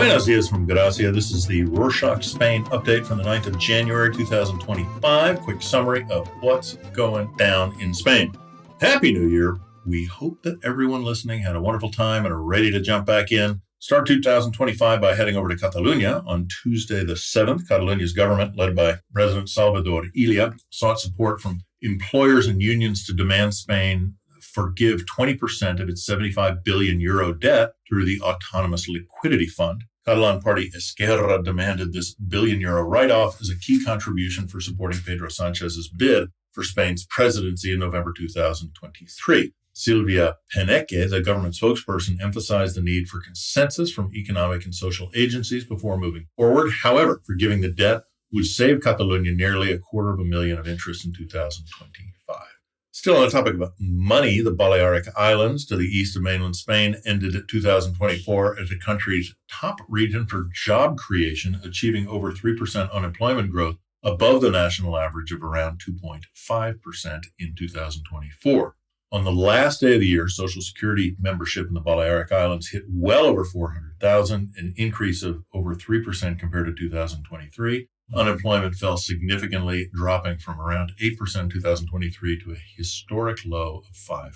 Buenos dias from Gracia. This is the Rorschach Spain update from the 9th of January 2025. Quick summary of what's going down in Spain. Happy New Year. We hope that everyone listening had a wonderful time and are ready to jump back in. Start 2025 by heading over to Catalunya on Tuesday the 7th. Catalunya's government, led by President Salvador Illa, sought support from employers and unions to demand Spain forgive 20% of its 75 billion euro debt through the Autonomous Liquidity Fund. Catalan party Esquerra demanded this billion euro write-off as a key contribution for supporting Pedro Sanchez's bid for Spain's presidency in November 2023. Silvia Peneque, the government spokesperson, emphasized the need for consensus from economic and social agencies before moving forward. However, forgiving the debt would save Catalonia nearly $250,000 of interest in 2025. Still on the topic of money, the Balearic Islands to the east of mainland Spain ended 2024 as the country's top region for job creation, achieving over 3% unemployment growth, above the national average of around 2.5% in 2024. On the last day of the year, Social Security membership in the Balearic Islands hit well over 400,000, an increase of over 3% compared to 2023. Unemployment fell significantly, dropping from around 8% in 2023 to a historic low of 5%.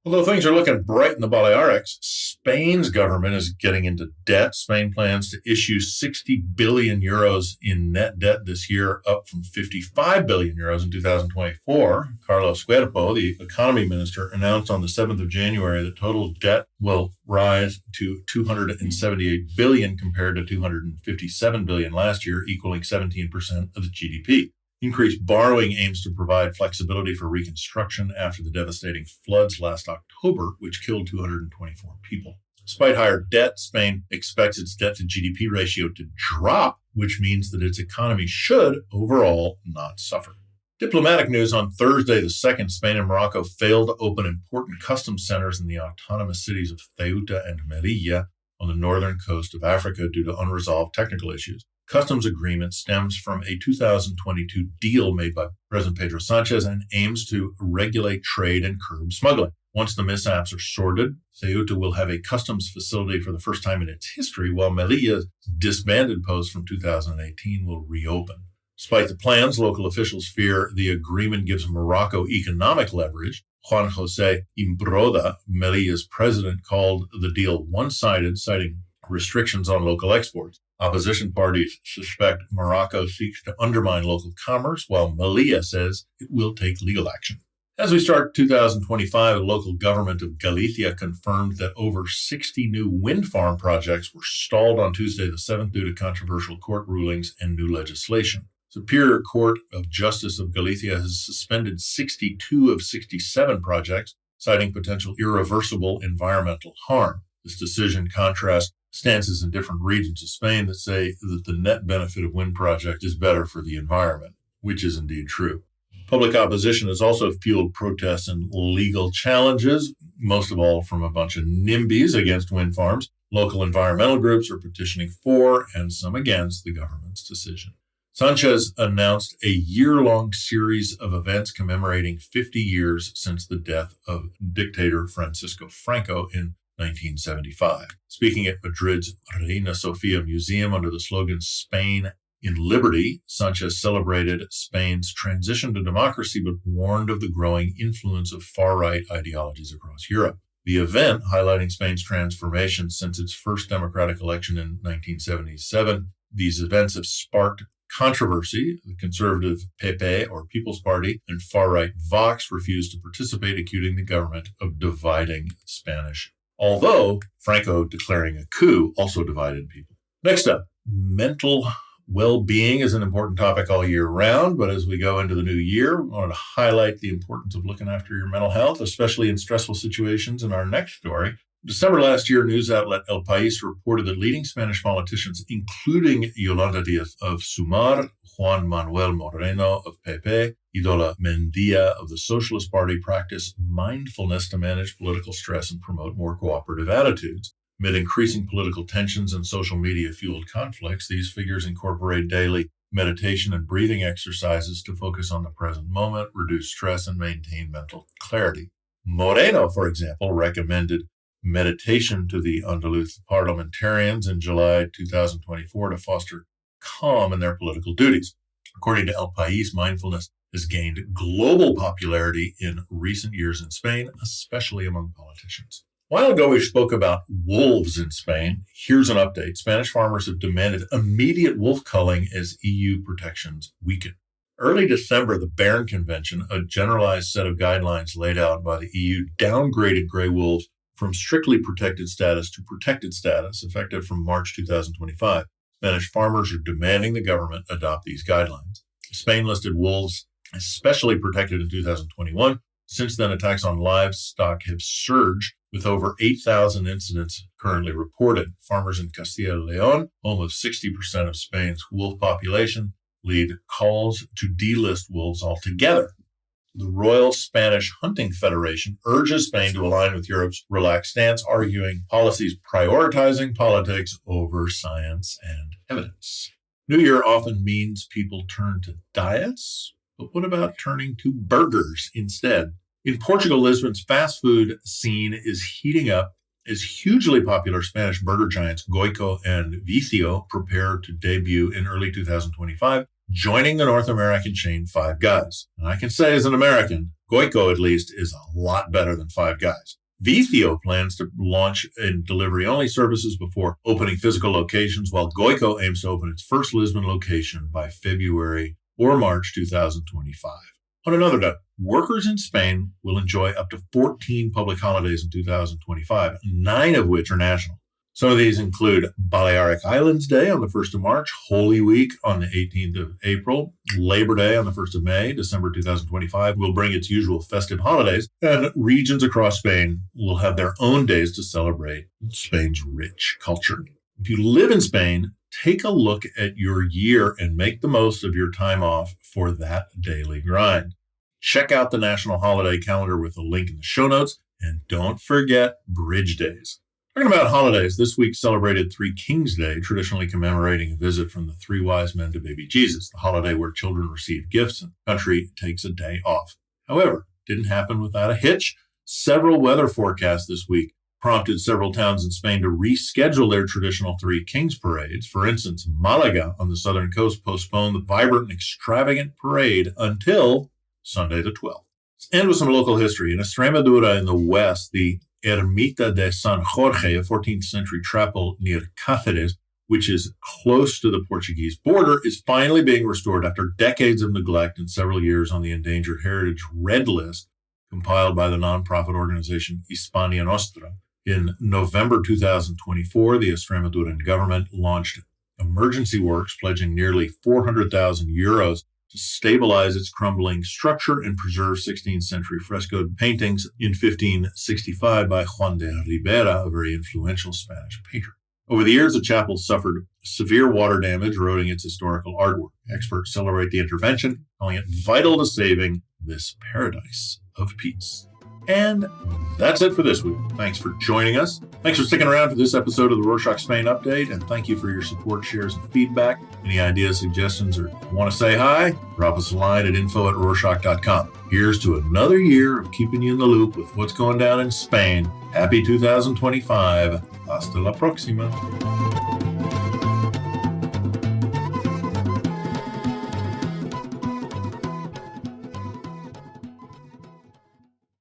Although things are looking bright in the Balearics, Spain's government is getting into debt. Spain plans to issue 60 billion euros in net debt this year, up from 55 billion euros in 2024. Carlos Cuerpo, the economy minister, announced on the 7th of January that total debt will rise to 278 billion compared to 257 billion last year, equaling 17% of the GDP. Increased borrowing aims to provide flexibility for reconstruction after the devastating floods last October, which killed 224 people. Despite higher debt, Spain expects its debt to GDP ratio to drop, which means that its economy should overall not suffer. Diplomatic news: on Thursday the 2nd, Spain and Morocco failed to open important customs centers in the autonomous cities of Ceuta and Melilla on the northern coast of Africa due to unresolved technical issues. Customs agreement stems from a 2022 deal made by President Pedro Sanchez and aims to regulate trade and curb smuggling. Once the mishaps are sorted, Ceuta will have a customs facility for the first time in its history, while Melilla's disbanded post from 2018 will reopen. Despite the plans, local officials fear the agreement gives Morocco economic leverage. Juan José Imbroda, Melilla's president, called the deal one-sided, citing restrictions on local exports. Opposition parties suspect Morocco seeks to undermine local commerce, while Melilla says it will take legal action. As we start 2025, the local government of Galicia confirmed that over 60 new wind farm projects were stalled on Tuesday the 7th due to controversial court rulings and new legislation. Superior Court of Justice of Galicia has suspended 62 of 67 projects, citing potential irreversible environmental harm. This decision contrasts stances in different regions of Spain that say that the net benefit of wind projects is better for the environment, which is indeed true. Public opposition has also fueled protests and legal challenges, most of all from a bunch of NIMBYs against wind farms. Local environmental groups are petitioning for and some against the government's decision. Sanchez announced a year-long series of events commemorating 50 years since the death of dictator Francisco Franco in 1975. Speaking at Madrid's Reina Sofia Museum under the slogan Spain in Liberty, Sanchez celebrated Spain's transition to democracy but warned of the growing influence of far-right ideologies across Europe. The event, highlighting Spain's transformation since its first democratic election in 1977, these events have sparked controversy. The conservative PP, or People's Party, and far-right Vox refused to participate, accusing the government of dividing Spanish. Although Franco declaring a coup also divided people. Next up, mental well-being is an important topic all year round, but as we go into the new year, we wanted to highlight the importance of looking after your mental health, especially in stressful situations, in our next story. December last year, news outlet El País reported that leading Spanish politicians, including Yolanda Díaz of Sumar, Juan Manuel Moreno of PP, Idola Mendia of the Socialist Party, practice mindfulness to manage political stress and promote more cooperative attitudes. Amid increasing political tensions and social media-fueled conflicts, these figures incorporate daily meditation and breathing exercises to focus on the present moment, reduce stress, and maintain mental clarity. Moreno, for example, recommended meditation to the Andalus parliamentarians in July 2024 to foster calm in their political duties. According to El País, mindfulness has gained global popularity in recent years in Spain, especially among politicians. A while ago, we spoke about wolves in Spain. Here's an update. Spanish farmers have demanded immediate wolf culling as EU protections weaken. Early December, the Berne Convention, a generalized set of guidelines laid out by the EU, downgraded gray wolves from strictly protected status to protected status, effective from March 2025. Spanish farmers are demanding the government adopt these guidelines. Spain listed wolves as specially protected in 2021. Since then, attacks on livestock have surged, with over 8,000 incidents currently reported. Farmers in Castilla y León, home of 60% of Spain's wolf population, lead calls to delist wolves altogether. The Royal Spanish Hunting Federation urges Spain to align with Europe's relaxed stance, arguing policies prioritizing politics over science and evidence. New Year often means people turn to diets, but what about turning to burgers instead? In Portugal, Lisbon's fast food scene is heating up as hugely popular Spanish burger giants Goico and Vicio prepare to debut in early 2025, joining the North American chain Five Guys. And I can say as an American, Goico at least is a lot better than Five Guys. Vicio plans to launch in delivery-only services before opening physical locations, while Goico aims to open its first Lisbon location by February or March 2025. On another note, workers in Spain will enjoy up to 14 public holidays in 2025, 9 of which are national. Some of these include Balearic Islands Day on the 1st of March, Holy Week on the 18th of April, Labor Day on the 1st of May. December 2025 will bring its usual festive holidays, and regions across Spain will have their own days to celebrate Spain's rich culture. If you live in Spain, take a look at your year and make the most of your time off for that daily grind. Check out the national holiday calendar with a link in the show notes, and don't forget Bridge Days. Talking about holidays, this week celebrated Three Kings Day, traditionally commemorating a visit from the three wise men to baby Jesus, the holiday where children receive gifts and the country takes a day off. However, it didn't happen without a hitch. Several weather forecasts this week prompted several towns in Spain to reschedule their traditional Three Kings parades. For instance, Malaga on the southern coast postponed the vibrant and extravagant parade until Sunday the 12th. Let's end with some local history. In Extremadura in the west, the Ermita de San Jorge, a 14th century chapel near Cáceres, which is close to the Portuguese border, is finally being restored after decades of neglect and several years on the Endangered Heritage Red List, compiled by the nonprofit organization Hispania Nostra. In November 2024, the Extremaduran government launched emergency works, pledging nearly 400,000 euros to stabilize its crumbling structure and preserve 16th century frescoed paintings in 1565 by Juan de Ribera, a very influential Spanish painter. Over the years, the chapel suffered severe water damage, eroding its historical artwork. Experts celebrate the intervention, calling it vital to saving this paradise of peace. And that's it for this week. Thanks for joining us. Thanks for sticking around for this episode of the Rorschach Spain Update, and thank you for your support, shares, and feedback. Any ideas, suggestions, or want to say hi? Drop us a line at info@rorschach.com. Here's to another year of keeping you in the loop with what's going down in Spain. Happy 2025. Hasta la próxima.